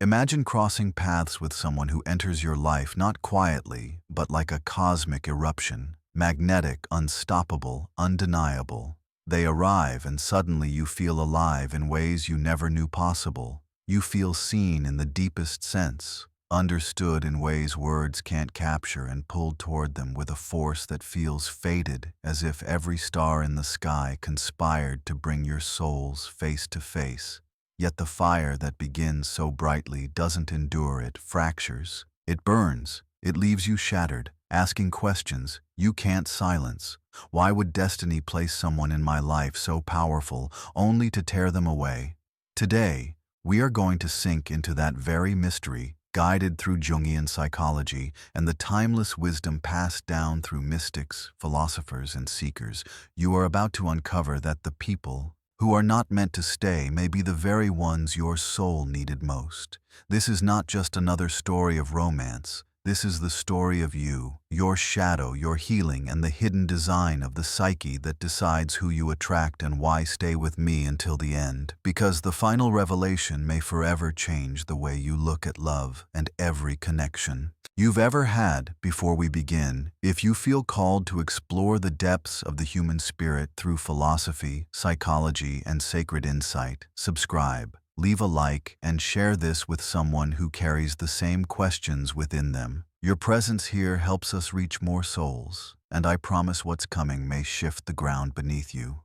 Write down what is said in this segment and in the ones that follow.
Imagine crossing paths with someone who enters your life not quietly, but like a cosmic eruption, magnetic, unstoppable, undeniable. They arrive and suddenly you feel alive in ways you never knew possible. You feel seen in the deepest sense, understood in ways words can't capture, and pulled toward them with a force that feels fated, as if every star in the sky conspired to bring your souls face to face. Yet the fire that begins so brightly doesn't endure, it fractures, it burns, it leaves you shattered, asking questions you can't silence. Why would destiny place someone in my life so powerful only to tear them away? Today, we are going to sink into that very mystery, guided through Jungian psychology and the timeless wisdom passed down through mystics, philosophers, and seekers. You are about to uncover that the people who are not meant to stay may be the very ones your soul needed most. This is not just another story of romance. This is the story of you, your shadow, your healing, and the hidden design of the psyche that decides who you attract and why. Stay with me until the end, because the final revelation may forever change the way you look at love and every connection you've ever had. Before we begin, if you feel called to explore the depths of the human spirit through philosophy, psychology, and sacred insight, subscribe, leave a like, and share this with someone who carries the same questions within them. Your presence here helps us reach more souls, and I promise what's coming may shift the ground beneath you.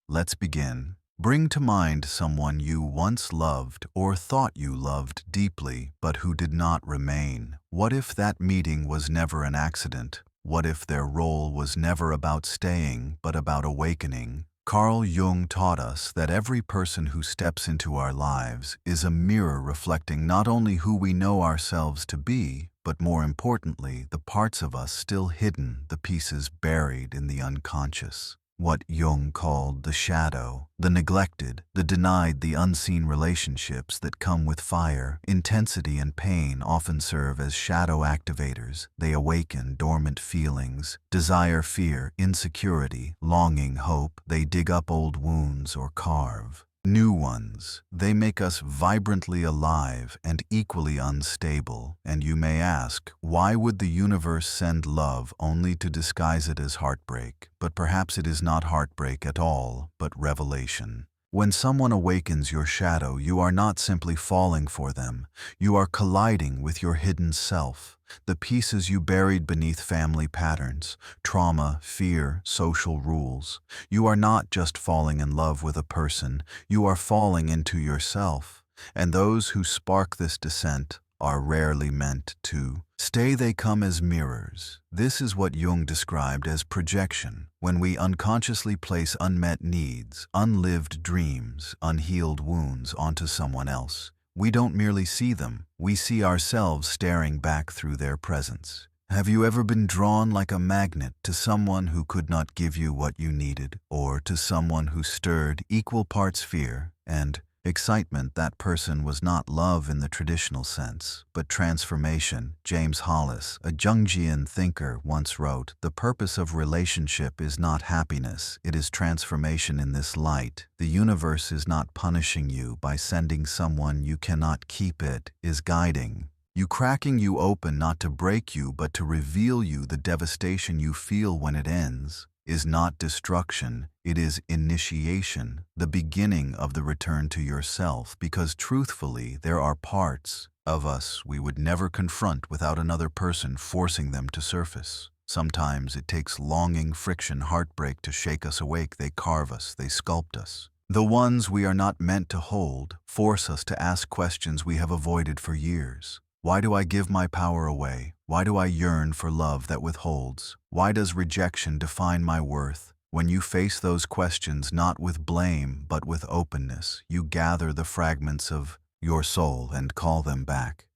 Let's begin. Bring to mind someone you once loved or thought you loved deeply, but who did not remain. What if that meeting was never an accident? What if their role was never about staying, but about awakening? Carl Jung taught us that every person who steps into our lives is a mirror reflecting not only who we know ourselves to be, but more importantly, the parts of us still hidden, the pieces buried in the unconscious. What Jung called the shadow, the neglected, the denied, the unseen relationships that come with fire, intensity, and pain often serve as shadow activators. They awaken dormant feelings, desire, fear, insecurity, longing, hope. They dig up old wounds or carve new ones. They make us vibrantly alive and equally unstable. And you may ask, why would the universe send love only to disguise it as heartbreak? But perhaps it is not heartbreak at all, but revelation. When someone awakens your shadow, you are not simply falling for them. You are colliding with your hidden self, the pieces you buried beneath family patterns, trauma, fear, social rules. You are not just falling in love with a person, you are falling into yourself. And those who spark this descent are rarely meant to stay. They come as mirrors. This is what Jung described as projection. When we unconsciously place unmet needs, unlived dreams, unhealed wounds onto someone else, we don't merely see them, we see ourselves staring back through their presence. Have you ever been drawn like a magnet to someone who could not give you what you needed, or to someone who stirred equal parts fear and excitement? That person was not love in the traditional sense, but transformation. James Hollis, a Jungian thinker, once wrote, "The purpose of relationship is not happiness, it is transformation in this light. The universe is not punishing you by sending someone you cannot keep, it is guiding you, cracking you open not to break you but to reveal you. The devastation you feel when it ends is not destruction, it is initiation, the beginning of the return to yourself, because truthfully, there are parts of us we would never confront without another person forcing them to surface. Sometimes it takes longing, friction, heartbreak to shake us awake. They carve us, they sculpt us. The ones we are not meant to hold force us to ask questions we have avoided for years. Why do I give my power away? Why do I yearn for love that withholds? Why does rejection define my worth? When you face those questions not with blame but with openness, you gather the fragments of your soul and call them back.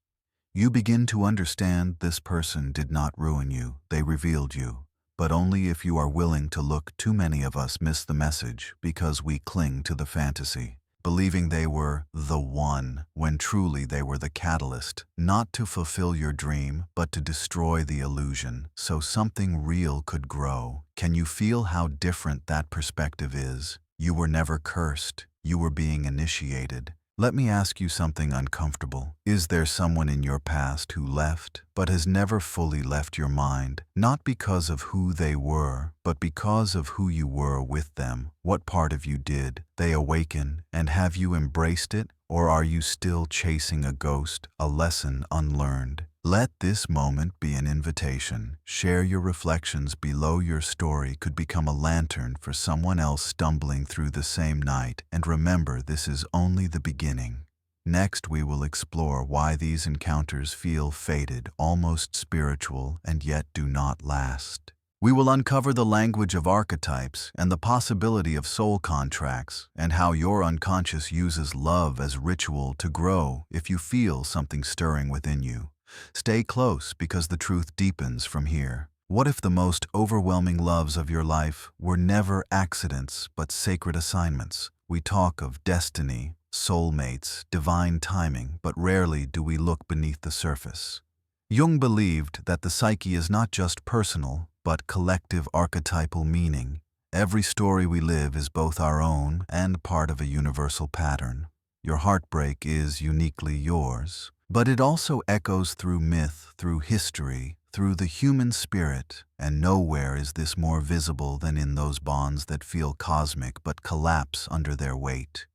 You begin to understand this person did not ruin you, they revealed you. But only if you are willing to look. Too many of us miss the message because we cling to the fantasy, believing they were the one, when truly they were the catalyst, not to fulfill your dream, but to destroy the illusion, so something real could grow. Can you feel how different that perspective is? You were never cursed, you were being initiated. Let me ask you something uncomfortable. Is there someone in your past who left, but has never fully left your mind? Not because of who they were, but because of who you were with them. What part of you did they awaken, and have you embraced it? Or are you still chasing a ghost, a lesson unlearned? Let this moment be an invitation. Share your reflections below. Your story could become a lantern for someone else stumbling through the same night. And remember, this is only the beginning. Next, we will explore why these encounters feel fated, almost spiritual, and yet do not last. We will uncover the language of archetypes and the possibility of soul contracts, and how your unconscious uses love as ritual to grow if you feel something stirring within you. Stay close, because the truth deepens from here. What if the most overwhelming loves of your life were never accidents but sacred assignments? We talk of destiny, soulmates, divine timing, but rarely do we look beneath the surface. Jung believed that the psyche is not just personal, but collective archetypal meaning. Every story we live is both our own and part of a universal pattern. Your heartbreak is uniquely yours, but it also echoes through myth, through history, through the human spirit, and nowhere is this more visible than in those bonds that feel cosmic but collapse under their weight.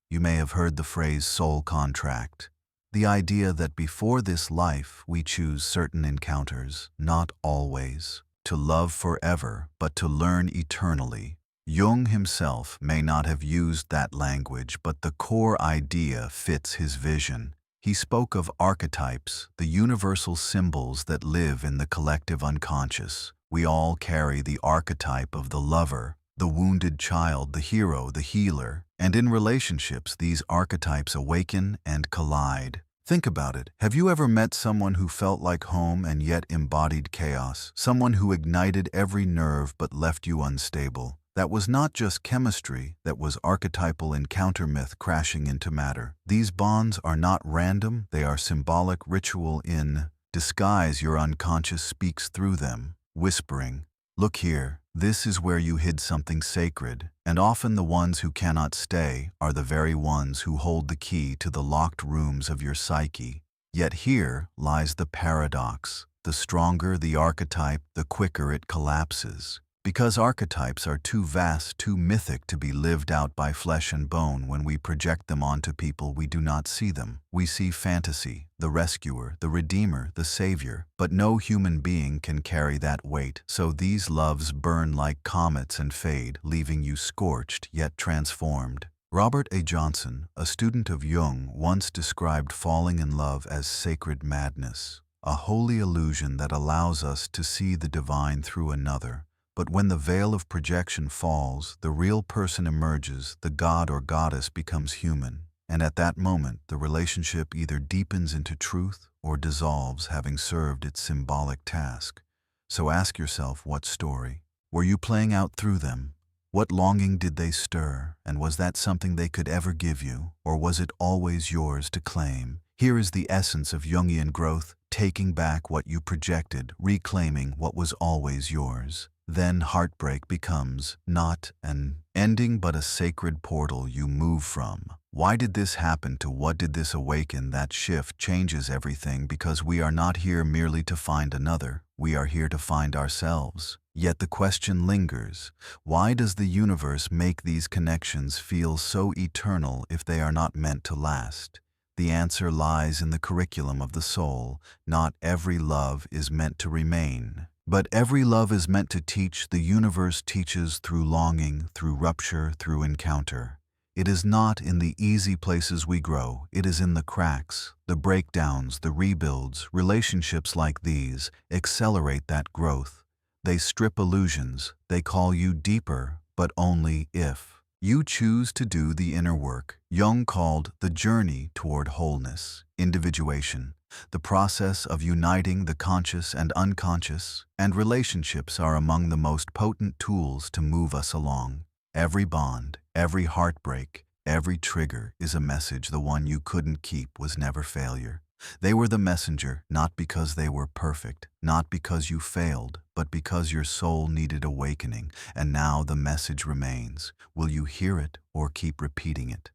You may have heard the phrase soul contract, the idea that before this life we choose certain encounters, not always to love forever, but to learn eternally. Jung himself may not have used that language, but the core idea fits his vision. He spoke of archetypes, the universal symbols that live in the collective unconscious. We all carry the archetype of the lover, the wounded child, the hero, the healer, and in relationships these archetypes awaken and collide. Think about it. Have you ever met someone who felt like home and yet embodied chaos? Someone who ignited every nerve but left you unstable? That was not just chemistry, that was archetypal encounter myth crashing into matter. These bonds are not random, they are symbolic ritual in disguise. Your unconscious speaks through them, whispering, "Look here, this is where you hid something sacred." And often the ones who cannot stay are the very ones who hold the key to the locked rooms of your psyche. Yet here lies the paradox. The stronger the archetype, the quicker it collapses. Because archetypes are too vast, too mythic to be lived out by flesh and bone. When we project them onto people, we do not see them. We see fantasy, the rescuer, the redeemer, the savior. But no human being can carry that weight. So these loves burn like comets and fade, leaving you scorched yet transformed. Robert A. Johnson, a student of Jung, once described falling in love as sacred madness, a holy illusion that allows us to see the divine through another. But when the veil of projection falls, the real person emerges, the god or goddess becomes human. And at that moment, the relationship either deepens into truth or dissolves, having served its symbolic task. So ask yourself, what story were you playing out through them? What longing did they stir? And was that something they could ever give you? Or was it always yours to claim? Here is the essence of Jungian growth, taking back what you projected, reclaiming what was always yours. Then heartbreak becomes not an ending but a sacred portal you move from. Why did this happen? To what did this awaken? That shift changes everything, because we are not here merely to find another. We are here to find ourselves. Yet the question lingers. Why does the universe make these connections feel so eternal if they are not meant to last? The answer lies in the curriculum of the soul. Not every love is meant to remain. But every love is meant to teach. The universe teaches through longing, through rupture, through encounter. It is not in the easy places we grow. It is in the cracks, the breakdowns, the rebuilds. Relationships like these accelerate that growth. They strip illusions. They call you deeper, but only if you choose to do the inner work. Jung called the journey toward wholeness, individuation, the process of uniting the conscious and unconscious, and relationships are among the most potent tools to move us along. Every bond, every heartbreak, every trigger is a message. The one you couldn't keep was never failure. They were the messenger, not because they were perfect, not because you failed, but because your soul needed awakening. And now the message remains. Will you hear it or keep repeating it?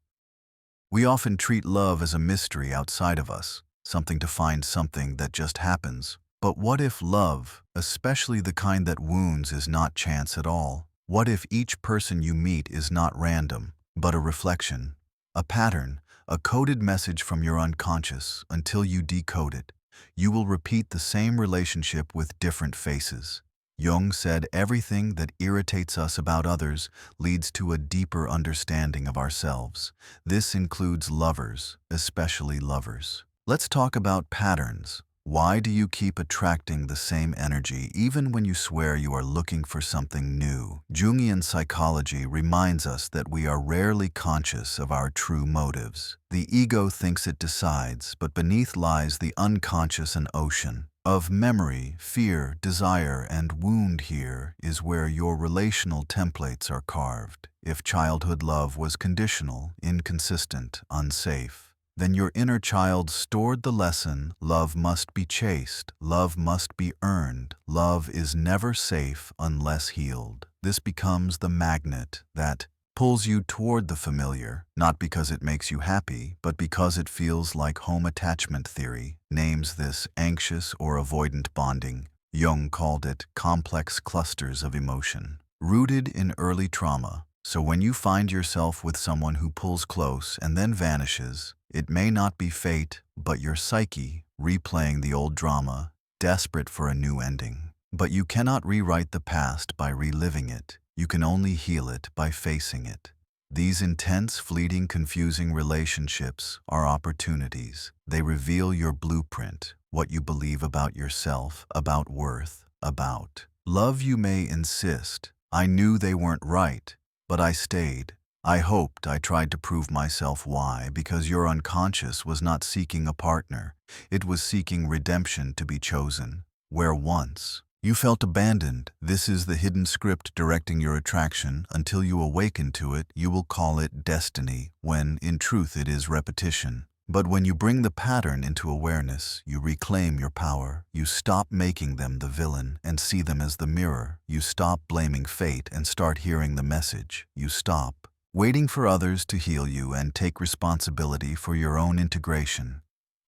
We often treat love as a mystery outside of us, something to find, something that just happens. But what if love, especially the kind that wounds, is not chance at all? What if each person you meet is not random, but a reflection, a pattern, a coded message from your unconscious? Until you decode it, you will repeat the same relationship with different faces. Jung said everything that irritates us about others leads to a deeper understanding of ourselves. This includes lovers, especially lovers. Let's talk about patterns. Why do you keep attracting the same energy even when you swear you are looking for something new? Jungian psychology reminds us that we are rarely conscious of our true motives. The ego thinks it decides, but beneath lies the unconscious, an ocean of memory, fear, desire, and wound. Here is where your relational templates are carved. If childhood love was conditional, inconsistent, unsafe, then your inner child stored the lesson: love must be chased, love must be earned, love is never safe unless healed. This becomes the magnet that pulls you toward the familiar, not because it makes you happy, but because it feels like home. Attachment theory names this anxious or avoidant bonding. Jung called it complex clusters of emotion, rooted in early trauma. So when you find yourself with someone who pulls close and then vanishes, it may not be fate, but your psyche replaying the old drama, desperate for a new ending. But you cannot rewrite the past by reliving it. You can only heal it by facing it. These intense, fleeting, confusing relationships are opportunities. They reveal your blueprint, what you believe about yourself, about worth, about love. You may insist, "I knew they weren't right, but I stayed. I hoped, I tried to prove myself." Why? Because your unconscious was not seeking a partner. It was seeking redemption, to be chosen. Where once you felt abandoned, this is the hidden script directing your attraction. Until you awaken to it, you will call it destiny, when in truth it is repetition. But when you bring the pattern into awareness, you reclaim your power. You stop making them the villain and see them as the mirror. You stop blaming fate and start hearing the message. You stop waiting for others to heal you and take responsibility for your own integration.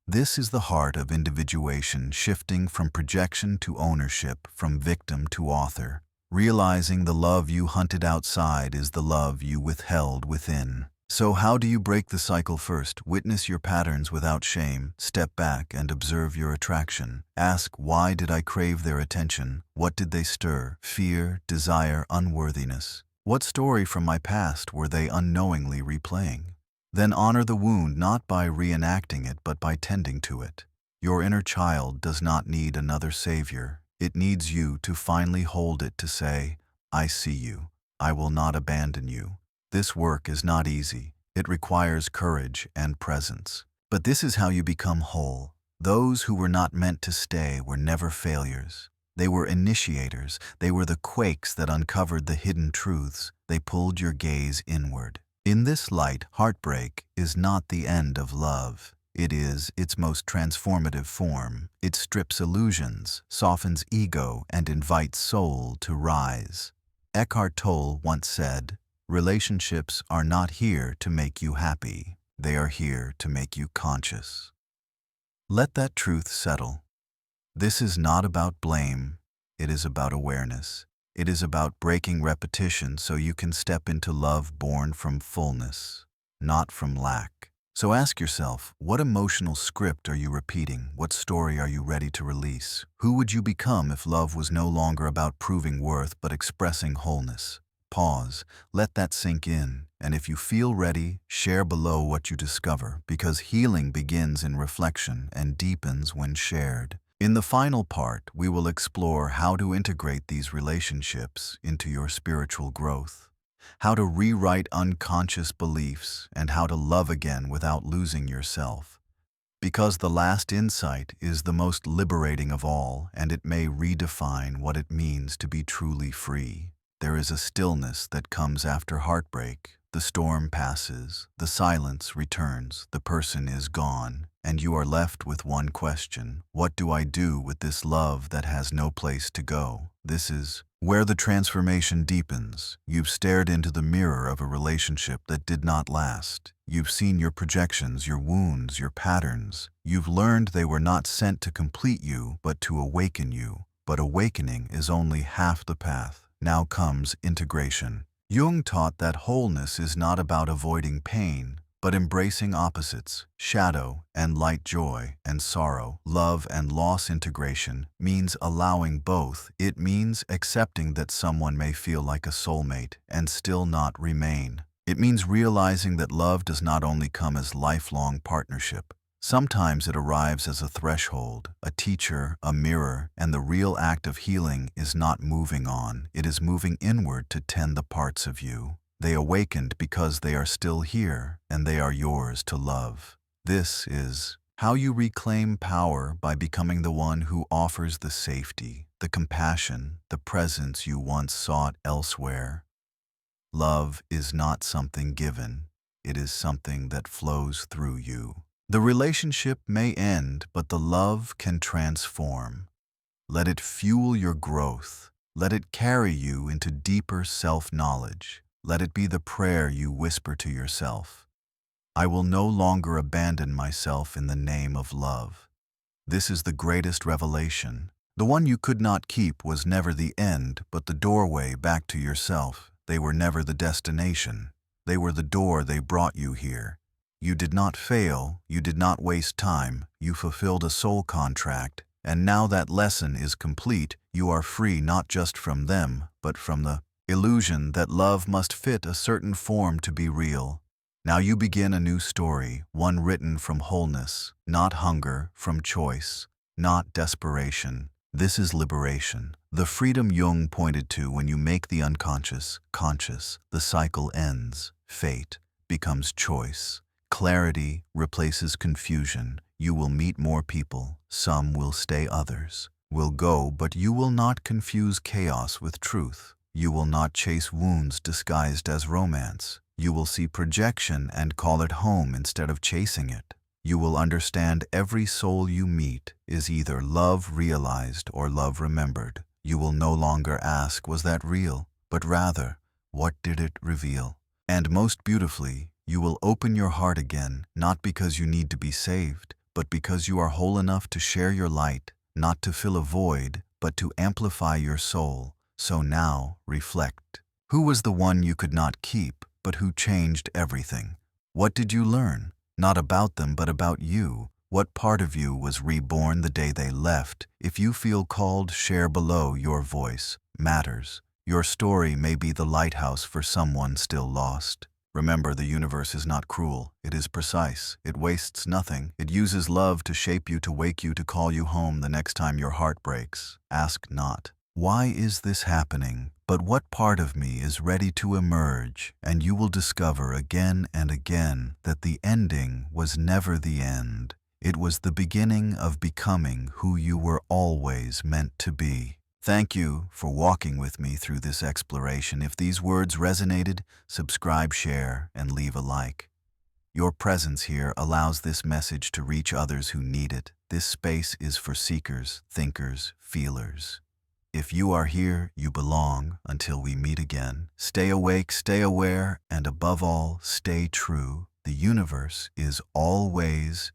This is the heart of individuation, shifting from projection to ownership, from victim to author. Realizing the love you hunted outside is the love you withheld within. So how do you break the cycle? First, witness your patterns without shame. Step back and observe your attraction. Ask, why did I crave their attention? What did they stir? Fear, desire, unworthiness? What story from my past were they unknowingly replaying? Then honor the wound, not by reenacting it, but by tending to it. Your inner child does not need another savior. It needs you to finally hold it, to say, "I see you. I will not abandon you." This work is not easy. It requires courage and presence. But this is how you become whole. Those who were not meant to stay were never failures. They were initiators. They were the quakes that uncovered the hidden truths. They pulled your gaze inward. In this light, heartbreak is not the end of love. It is its most transformative form. It strips illusions, softens ego, and invites soul to rise. Eckhart Tolle once said, "Relationships are not here to make you happy. They are here to make you conscious." Let that truth settle. This is not about blame. It is about awareness. It is about breaking repetition so you can step into love born from fullness, not from lack. So ask yourself, what emotional script are you repeating? What story are you ready to release? Who would you become if love was no longer about proving worth but expressing wholeness? Pause, let that sink in, and if you feel ready, share below what you discover, because healing begins in reflection and deepens when shared. In the final part, we will explore how to integrate these relationships into your spiritual growth, how to rewrite unconscious beliefs, and how to love again without losing yourself. Because the last insight is the most liberating of all, and it may redefine what it means to be truly free. There is a stillness that comes after heartbreak. The storm passes, the silence returns, the person is gone, and you are left with one question: what do I do with this love that has no place to go? This is where the transformation deepens. You've stared into the mirror of a relationship that did not last. You've seen your projections, your wounds, your patterns. You've learned they were not sent to complete you, but to awaken you. But awakening is only half the path. Now comes integration. Jung taught that wholeness is not about avoiding pain, but embracing opposites, shadow and light, joy and sorrow, love and loss. Integration means allowing both. It means accepting that someone may feel like a soulmate and still not remain. It means realizing that love does not only come as lifelong partnership. Sometimes it arrives as a threshold, a teacher, a mirror, and the real act of healing is not moving on. It is moving inward to tend the parts of you. They awakened because they are still here, and they are yours to love. This is how you reclaim power, by becoming the one who offers the safety, the compassion, the presence you once sought elsewhere. Love is not something given. It is something that flows through you. The relationship may end, but the love can transform. Let it fuel your growth. Let it carry you into deeper self-knowledge. Let it be the prayer you whisper to yourself. I will no longer abandon myself in the name of love. This is the greatest revelation. The one you could not keep was never the end, but the doorway back to yourself. They were never the destination. They were the door. They brought you here. You did not fail. You did not waste time. You fulfilled a soul contract. And now that lesson is complete, you are free, not just from them, but from the illusion that love must fit a certain form to be real. Now you begin a new story, one written from wholeness, not hunger, from choice, not desperation. This is liberation. The freedom Jung pointed to. When you make the unconscious conscious, the cycle ends. Fate becomes choice. Clarity replaces confusion. You will meet more people. Some will stay, others will go, but you will not confuse chaos with truth. You will not chase wounds disguised as romance. You will see projection and call it home instead of chasing it. You will understand every soul you meet is either love realized or love remembered. You will no longer ask, was that real? But rather, what did it reveal? And most beautifully, you will open your heart again, not because you need to be saved, but because you are whole enough to share your light, not to fill a void, but to amplify your soul. So now, reflect. Who was the one you could not keep, but who changed everything? What did you learn? Not about them, but about you. What part of you was reborn the day they left? If you feel called, share below. Your voice matters. Your story may be the lighthouse for someone still lost. Remember, the universe is not cruel. It is precise. It wastes nothing. It uses love to shape you, to wake you, to call you home the next time your heart breaks. Ask not, why is this happening? But what part of me is ready to emerge? And you will discover again and again that the ending was never the end. It was the beginning of becoming who you were always meant to be. Thank you for walking with me through this exploration. If these words resonated, subscribe, share, and leave a like. Your presence here allows this message to reach others who need it. This space is for seekers, thinkers, feelers. If you are here, you belong. Until we meet again, stay awake, stay aware, and above all, stay true. The universe is always